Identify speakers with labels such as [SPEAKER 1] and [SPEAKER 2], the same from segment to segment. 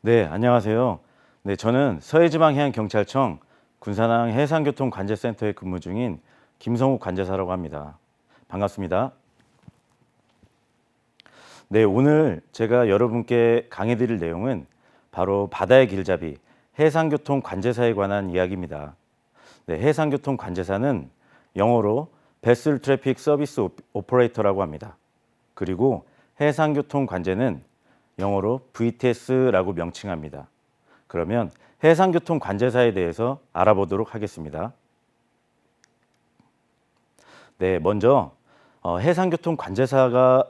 [SPEAKER 1] 네, 안녕하세요. 네, 저는 서해지방해양경찰청 군산항 해상교통관제센터에 근무 중인 김성욱 관제사라고 합니다. 반갑습니다. 네, 오늘 제가 여러분께 강해 드릴 내용은 바로 바다의 길잡이 해상교통관제사에 관한 이야기입니다. 네, 해상교통관제사는 영어로 Vessel Traffic Service Operator라고 합니다. 그리고 해상교통관제는 영어로 VTS라고 명칭합니다. 그러면 해상교통관제사에 대해서 알아보도록 하겠습니다. 네, 먼저 해상교통관제사가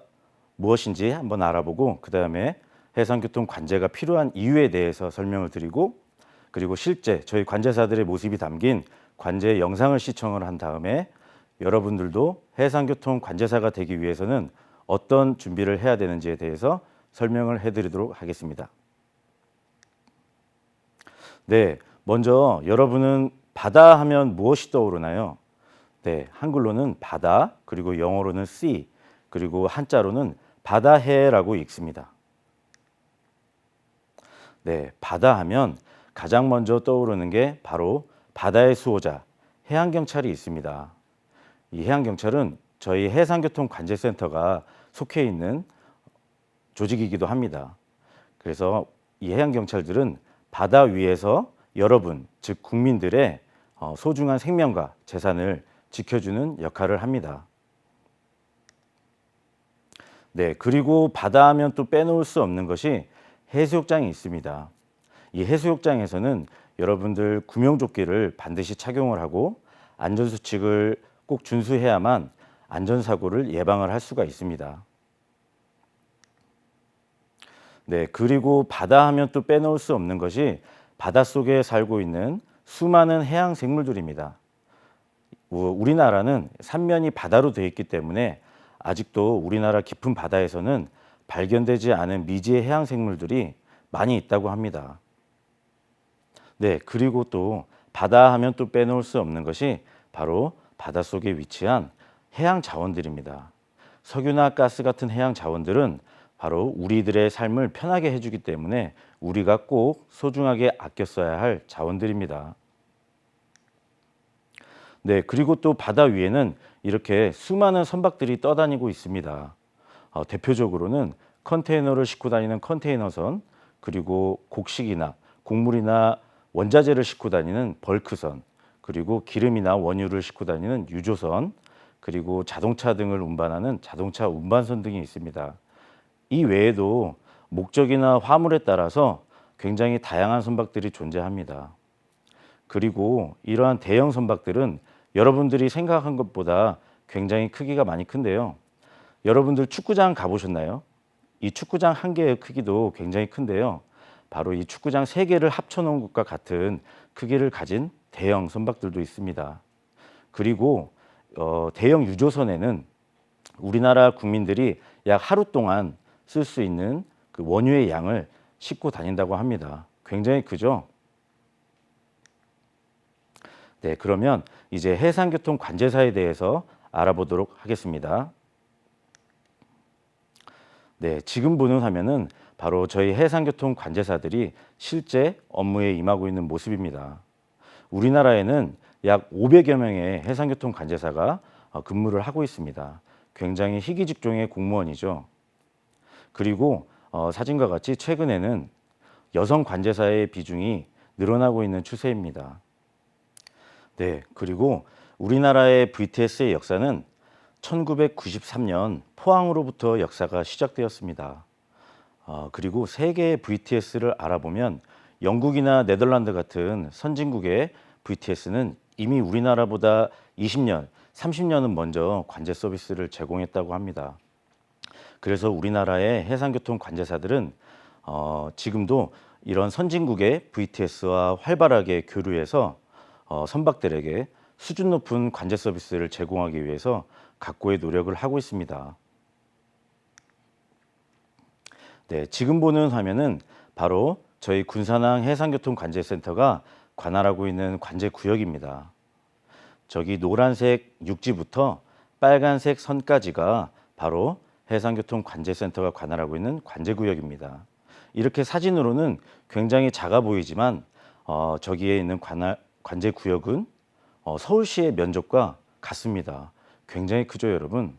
[SPEAKER 1] 무엇인지 한번 알아보고 그 다음에 해상교통관제가 필요한 이유에 대해서 설명을 드리고 그리고 실제 저희 관제사들의 모습이 담긴 관제 영상을 시청을 한 다음에 여러분들도 해상교통관제사가 되기 위해서는 어떤 준비를 해야 되는지에 대해서 설명을 해드리도록 하겠습니다. 네, 먼저 여러분은 바다 하면 무엇이 떠오르나요? 네, 한글로는 바다, 그리고 영어로는 sea, 그리고 한자로는 바다해라고 읽습니다. 네, 바다 하면 가장 먼저 떠오르는 게 바로 바다의 수호자, 해양경찰이 있습니다. 이 해양경찰은 저희 해상교통관제센터가 속해 있는 조직이기도 합니다. 그래서 이 해양경찰들은 바다 위에서 여러분, 즉 국민들의 소중한 생명과 재산을 지켜주는 역할을 합니다. 네, 그리고 바다 하면 또 빼놓을 수 없는 것이 해수욕장이 있습니다. 이 해수욕장에서는 여러분들 구명조끼를 반드시 착용을 하고 안전수칙을 꼭 준수해야만 안전사고를 예방을 할 수가 있습니다. 네, 그리고 바다 하면 또 빼놓을 수 없는 것이 바닷속에 살고 있는 수많은 해양 생물들입니다. 우리나라는 삼면이 바다로 되어 있기 때문에 아직도 우리나라 깊은 바다에서는 발견되지 않은 미지의 해양 생물들이 많이 있다고 합니다. 네, 그리고 또 바다 하면 또 빼놓을 수 없는 것이 바로 바닷속에 위치한 해양 자원들입니다. 석유나 가스 같은 해양 자원들은 바로 우리들의 삶을 편하게 해주기 때문에 우리가 꼭 소중하게 아껴 써야 할 자원들입니다. 네, 그리고 또 바다 위에는 이렇게 수많은 선박들이 떠다니고 있습니다. 대표적으로는 컨테이너를 싣고 다니는 컨테이너선, 그리고 곡식이나 곡물이나 원자재를 싣고 다니는 벌크선, 그리고 기름이나 원유를 싣고 다니는 유조선, 그리고 자동차 등을 운반하는 자동차 운반선 등이 있습니다. 이 외에도 목적이나 화물에 따라서 굉장히 다양한 선박들이 존재합니다. 그리고 이러한 대형 선박들은 여러분들이 생각한 것보다 굉장히 크기가 많이 큰데요. 여러분들 축구장 가보셨나요? 이 축구장 한 개의 크기도 굉장히 큰데요. 바로 이 축구장 세 개를 합쳐놓은 것과 같은 크기를 가진 대형 선박들도 있습니다. 그리고 대형 유조선에는 우리나라 국민들이 약 하루 동안 쓸 수 있는 그 원유의 양을 싣고 다닌다고 합니다. 굉장히 크죠? 네, 그러면 이제 해상교통관제사에 대해서 알아보도록 하겠습니다. 네, 지금 보는 화면은 바로 저희 해상교통관제사들이 실제 업무에 임하고 있는 모습입니다. 우리나라에는 약 500여 명의 해상교통관제사가 근무를 하고 있습니다. 굉장히 희귀 직종의 공무원이죠. 그리고 사진과 같이 최근에는 여성 관제사의 비중이 늘어나고 있는 추세입니다. 네, 그리고 우리나라의 VTS의 역사는 1993년 포항으로부터 역사가 시작되었습니다. 그리고 세계의 VTS를 알아보면 영국이나 네덜란드 같은 선진국의 VTS는 이미 우리나라보다 20년, 30년은 먼저 관제 서비스를 제공했다고 합니다. 그래서 우리나라의 해상교통 관제사들은 지금도 이런 선진국의 VTS와 활발하게 교류해서 선박들에게 수준 높은 관제 서비스를 제공하기 위해서 각고의 노력을 하고 있습니다. 네, 지금 보는 화면은 바로 저희 군산항 해상교통관제센터가 관할하고 있는 관제 구역입니다. 저기 노란색 육지부터 빨간색 선까지가 바로 해상교통관제센터가 관할하고 있는 관제구역입니다. 이렇게 사진으로는 굉장히 작아 보이지만 저기에 있는 관제 구역은 서울시의 면적과 같습니다. 굉장히 크죠, 여러분?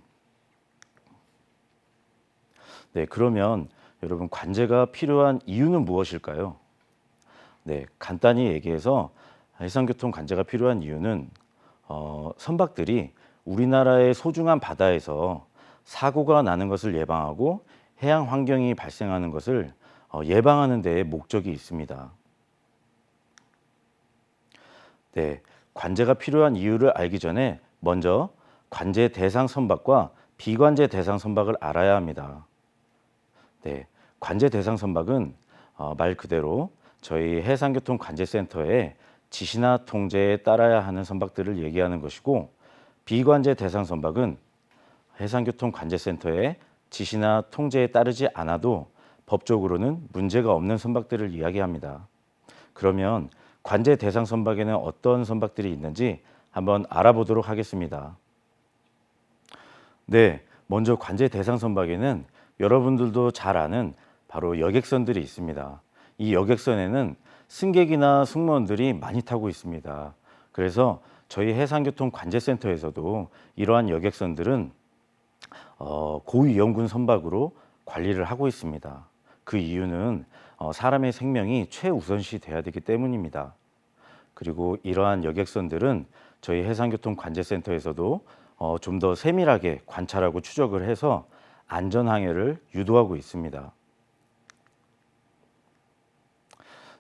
[SPEAKER 1] 네, 그러면 여러분 관제가 필요한 이유는 무엇일까요? 네, 간단히 얘기해서 해상교통 관제가 필요한 이유는 선박들이 우리나라의 소중한 바다에서 사고가 나는 것을 예방하고 해양 환경이 발생하는 것을 예방하는 데에 목적이 있습니다. 네, 관제가 필요한 이유를 알기 전에 먼저 관제 대상 선박과 비관제 대상 선박을 알아야 합니다. 네, 관제 대상 선박은 말 그대로 저희 해상교통관제센터의 지시나 통제에 따라야 하는 선박들을 얘기하는 것이고, 비관제 대상 선박은 해상교통관제센터의 지시나 통제에 따르지 않아도 법적으로는 문제가 없는 선박들을 이야기합니다. 그러면 관제 대상 선박에는 어떤 선박들이 있는지 한번 알아보도록 하겠습니다. 네, 먼저 관제 대상 선박에는 여러분들도 잘 아는 바로 여객선들이 있습니다. 이 여객선에는 승객이나 승무원들이 많이 타고 있습니다. 그래서 저희 해상교통관제센터에서도 이러한 여객선들은 고위험군 선박으로 관리를 하고 있습니다. 그 이유는 사람의 생명이 최우선시 돼야 되기 때문입니다. 그리고 이러한 여객선들은 저희 해상교통관제센터에서도 좀 더 세밀하게 관찰하고 추적을 해서 안전항해를 유도하고 있습니다.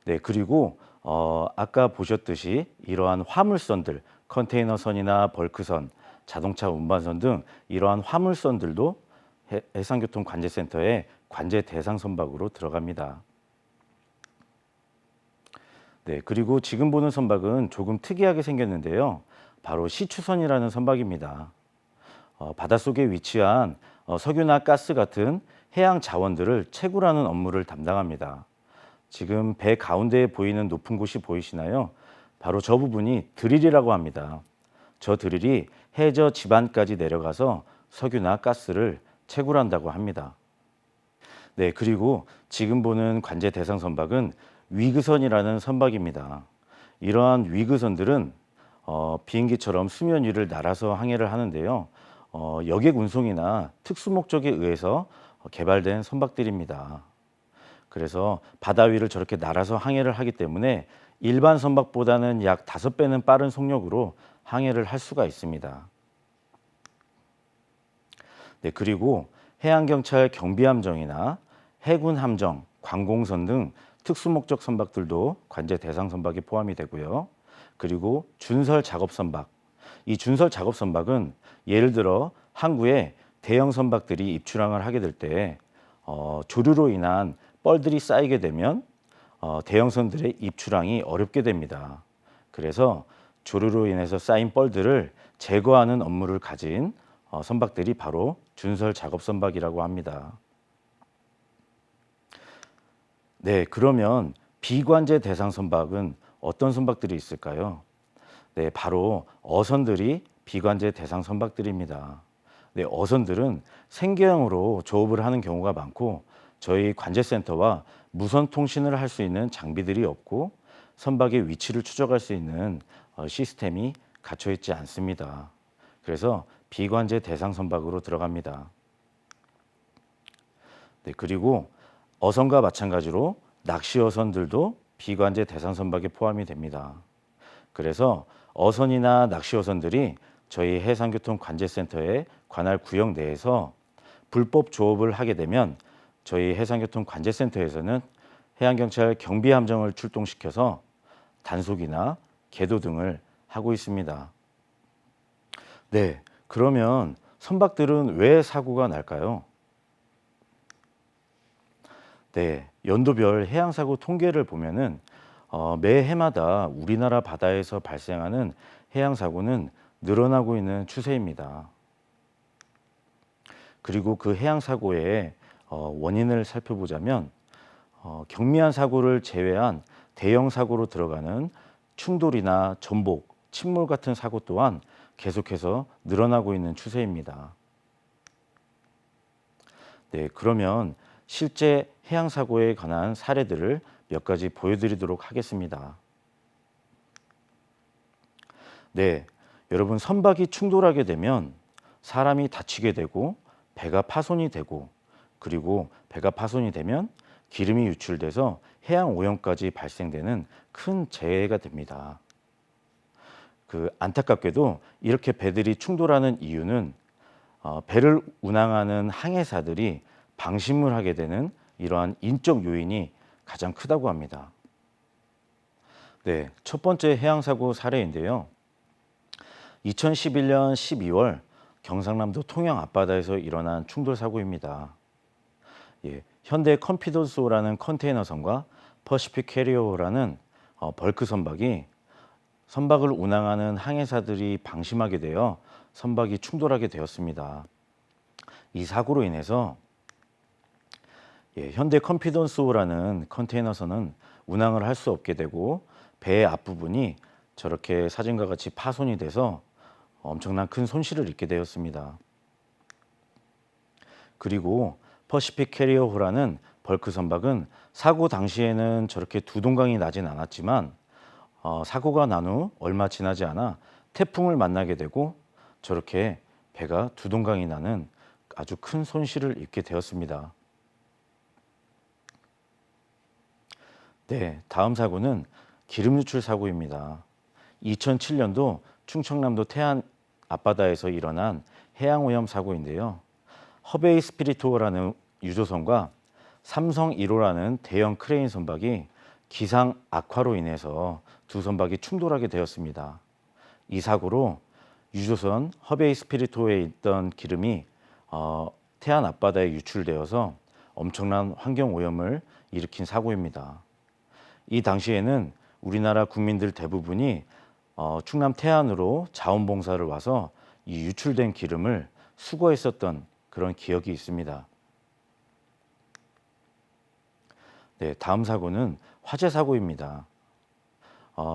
[SPEAKER 1] 네, 그리고 아까 보셨듯이 이러한 화물선들, 컨테이너선이나 벌크선, 자동차 운반선 등 이러한 화물선들도 해상교통관제센터의 관제 대상 선박으로 들어갑니다. 네, 그리고 지금 보는 선박은 조금 특이하게 생겼는데요. 바로 시추선이라는 선박입니다. 바닷속에 위치한 석유나 가스 같은 해양 자원들을 채굴하는 업무를 담당합니다. 지금 배 가운데에 보이는 높은 곳이 보이시나요? 바로 저 부분이 드릴이라고 합니다. 저 드릴이 해저 지반까지 내려가서 석유나 가스를 채굴한다고 합니다. 네, 그리고 지금 보는 관제 대상 선박은 위그선이라는 선박입니다. 이러한 위그선들은 비행기처럼 수면 위를 날아서 항해를 하는데요. 여객 운송이나 특수 목적에 의해서 개발된 선박들입니다. 그래서 바다 위를 저렇게 날아서 항해를 하기 때문에 일반 선박보다는 약 5배는 빠른 속력으로 항해를 할 수가 있습니다. 네, 그리고 해양경찰 경비함정이나 해군함정, 관공선 등 특수목적 선박들도 관제 대상 선박에 포함이 되고요. 그리고 준설 작업 선박. 이 준설 작업 선박은 예를 들어 항구에 대형 선박들이 입출항을 하게 될 때 조류로 인한 뻘들이 쌓이게 되면 대형선들의 입출항이 어렵게 됩니다. 그래서 조류로 인해서 쌓인 뻘들을 제거하는 업무를 가진 선박들이 바로 준설 작업 선박이라고 합니다. 네, 그러면 비관제 대상 선박은 어떤 선박들이 있을까요? 네, 바로 어선들이 비관제 대상 선박들입니다. 네, 어선들은 생계형으로 조업을 하는 경우가 많고 저희 관제센터와 무선 통신을 할 수 있는 장비들이 없고 선박의 위치를 추적할 수 있는 시스템이 갖춰 있지 않습니다. 그래서 비관제 대상 선박으로 들어갑니다. 네, 그리고 어선과 마찬가지로 낚시 어선들도 비관제 대상 선박에 포함이 됩니다. 그래서 어선이나 낚시 어선들이 저희 해상교통관제센터의 관할 구역 내에서 불법 조업을 하게 되면 저희 해상교통관제센터에서는 해양경찰 경비함정을 출동시켜서 단속이나 계도 등을 하고 있습니다. 네, 그러면 선박들은 왜 사고가 날까요? 네, 연도별 해양사고 통계를 보면은 매해마다 우리나라 바다에서 발생하는 해양사고는 늘어나고 있는 추세입니다. 그리고 그 해양사고의 원인을 살펴보자면 경미한 사고를 제외한 대형 사고로 들어가는 충돌이나 전복, 침몰 같은 사고 또한 계속해서 늘어나고 있는 추세입니다. 네, 그러면 실제 해양 사고에 관한 사례들을 몇 가지 보여드리도록 하겠습니다. 네, 여러분 선박이 충돌하게 되면 사람이 다치게 되고 배가 파손이 되고 그리고 배가 파손이 되면 기름이 유출돼서 해양 오염까지 발생되는 큰 재해가 됩니다. 안타깝게도 이렇게 배들이 충돌하는 이유는 배를 운항하는 항해사들이 방심을 하게 되는 이러한 인적 요인이 가장 크다고 합니다. 네, 첫 번째 해양사고 사례인데요. 2011년 12월 경상남도 통영 앞바다에서 일어난 충돌 사고입니다. 현대 컨피던스호라는 컨테이너선과 퍼시픽 캐리어호라는 벌크 선박이 선박을 운항하는 항해사들이 방심하게 되어 선박이 충돌하게 되었습니다. 이 사고로 인해서 현대 컨피던스호라는 컨테이너선은 운항을 할 수 없게 되고 배의 앞부분이 저렇게 사진과 같이 파손이 돼서 엄청난 큰 손실을 입게 되었습니다. 그리고 퍼시픽 캐리어호라는 벌크 선박은 사고 당시에는 저렇게 두 동강이 나진 않았지만 사고가 난 후 얼마 지나지 않아 태풍을 만나게 되고 저렇게 배가 두 동강이 나는 아주 큰 손실을 입게 되었습니다. 네, 다음 사고는 기름 유출 사고입니다. 2007년도 충청남도 태안 앞바다에서 일어난 해양 오염 사고인데요. 허베이 스피리토라는 유조선과 삼성 1호라는 대형 크레인 선박이 기상 악화로 인해서 두 선박이 충돌하게 되었습니다. 이 사고로 유조선 허베이 스피리토에 있던 기름이 태안 앞바다에 유출되어서 엄청난 환경 오염을 일으킨 사고입니다. 이 당시에는 우리나라 국민들 대부분이 충남 태안으로 자원봉사를 와서 이 유출된 기름을 수거했었던 그런 기억이 있습니다. 네, 다음 사고는 화재 사고입니다.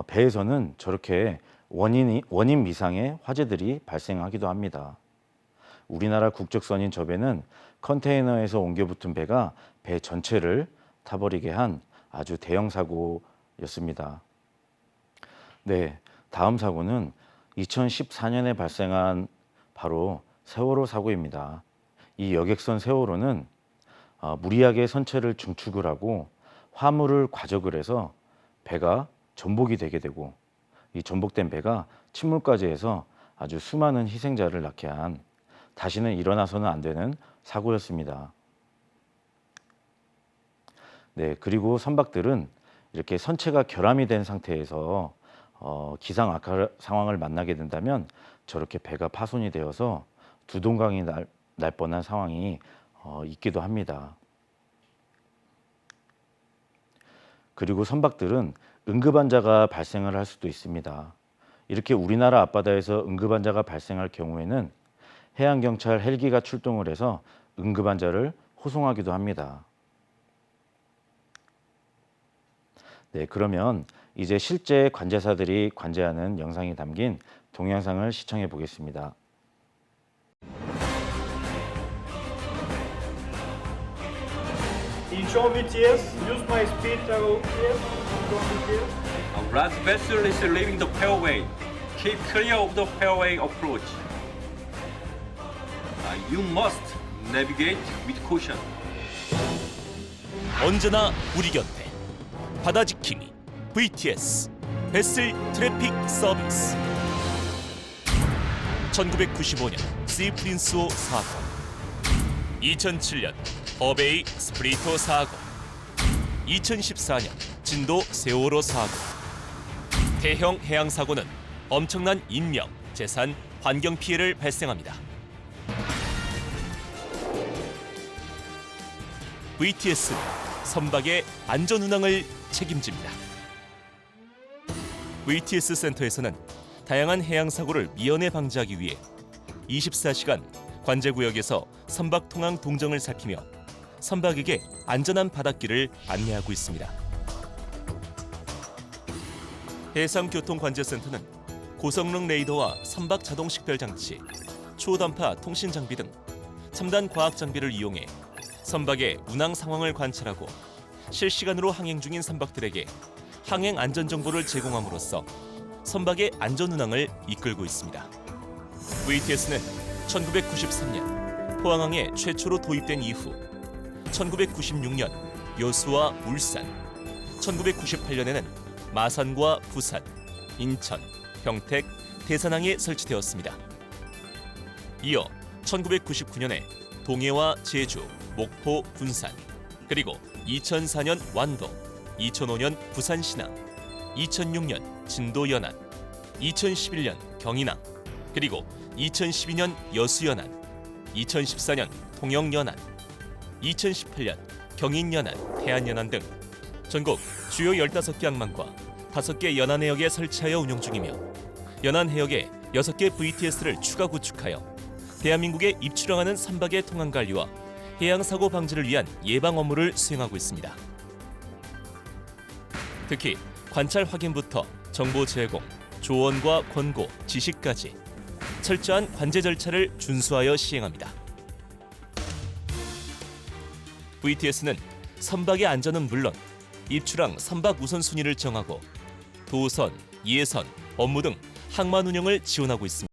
[SPEAKER 1] 배에서는 저렇게 원인 미상의 화재들이 발생하기도 합니다. 우리나라 국적선인 저 배는 컨테이너에서 옮겨 붙은 배가 배 전체를 타버리게 한 아주 대형 사고였습니다. 네, 다음 사고는 2014년에 발생한 바로 세월호 사고입니다. 이 여객선 세월호는 무리하게 선체를 증축을 하고 화물을 과적을 해서 배가 전복이 되게 되고 이 전복된 배가 침몰까지 해서 아주 수많은 희생자를 낳게 한 다시는 일어나서는 안 되는 사고였습니다. 네, 그리고 선박들은 이렇게 선체가 결함이 된 상태에서 기상 악화 상황을 만나게 된다면 저렇게 배가 파손이 되어서 두 동강이 날 뻔한 상황이 있기도 합니다. 그리고 선박들은 응급환자가 발생을 할 수도 있습니다. 이렇게 우리나라 앞바다에서 응급환자가 발생할 경우에는 해양경찰 헬기가 출동을 해서 응급환자를 호송하기도 합니다. 네, 그러면 이제 실제 관제사들이 관제하는 영상이 담긴 동영상을 시청해 보겠습니다.
[SPEAKER 2] Incheon BTS, use my speed travel here. Incheon BTS.
[SPEAKER 3] A large vessel is leaving the fairway. Keep clear of the fairway approach. You must navigate with caution.
[SPEAKER 4] 언제나 우리 곁에 바다 지킴이 VTS 베슬 트래픽 서비스. 1995년 시 프린스호 사고, 2007년 허베이 스프리토 사고, 2014년 진도 세월호 사고. 대형 해양 사고는 엄청난 인명, 재산, 환경 피해를 발생합니다. VTS는 선박의 안전 운항을 책임집니다. VTS 센터에서는 다양한 해양 사고를 미연에 방지하기 위해 24시간 관제구역에서 선박 통항 동정을 살피며 선박에게 안전한 바닷길을 안내하고 있습니다. 해상교통관제센터는 고성능 레이더와 선박 자동 식별 장치, 초단파 통신 장비 등 첨단 과학 장비를 이용해 선박의 운항 상황을 관찰하고 실시간으로 항행 중인 선박들에게 항행 안전 정보를 제공함으로써 선박의 안전 운항을 이끌고 있습니다. VTS는 1993년 포항항에 최초로 도입된 이후 1996년 여수와 울산, 1998년에는 마산과 부산, 인천, 평택, 대산항에 설치되었습니다. 이어 1999년에 동해와 제주, 목포, 군산, 그리고 2004년 완도, 2005년 부산 신항, 2006년 진도 연안, 2011년 경인항, 그리고 2012년 여수 연안, 2014년 통영 연안, 2018년 경인 연안, 태안 연안 등 전국 주요 15개 항만과 5개 연안 해역에 설치하여 운영 중이며 연안 해역에 6개 VTS를 추가 구축하여 대한민국에 입출항하는 선박의 통항 관리와 해양 사고 방지를 위한 예방 업무를 수행하고 있습니다. 특히 관찰 확인부터 정보 제공, 조언과 권고, 지시까지 철저한 관제 절차를 준수하여 시행합니다. VTS는 선박의 안전은 물론 입출항 선박 우선순위를 정하고 도선, 예선, 업무 등 항만 운영을 지원하고 있습니다.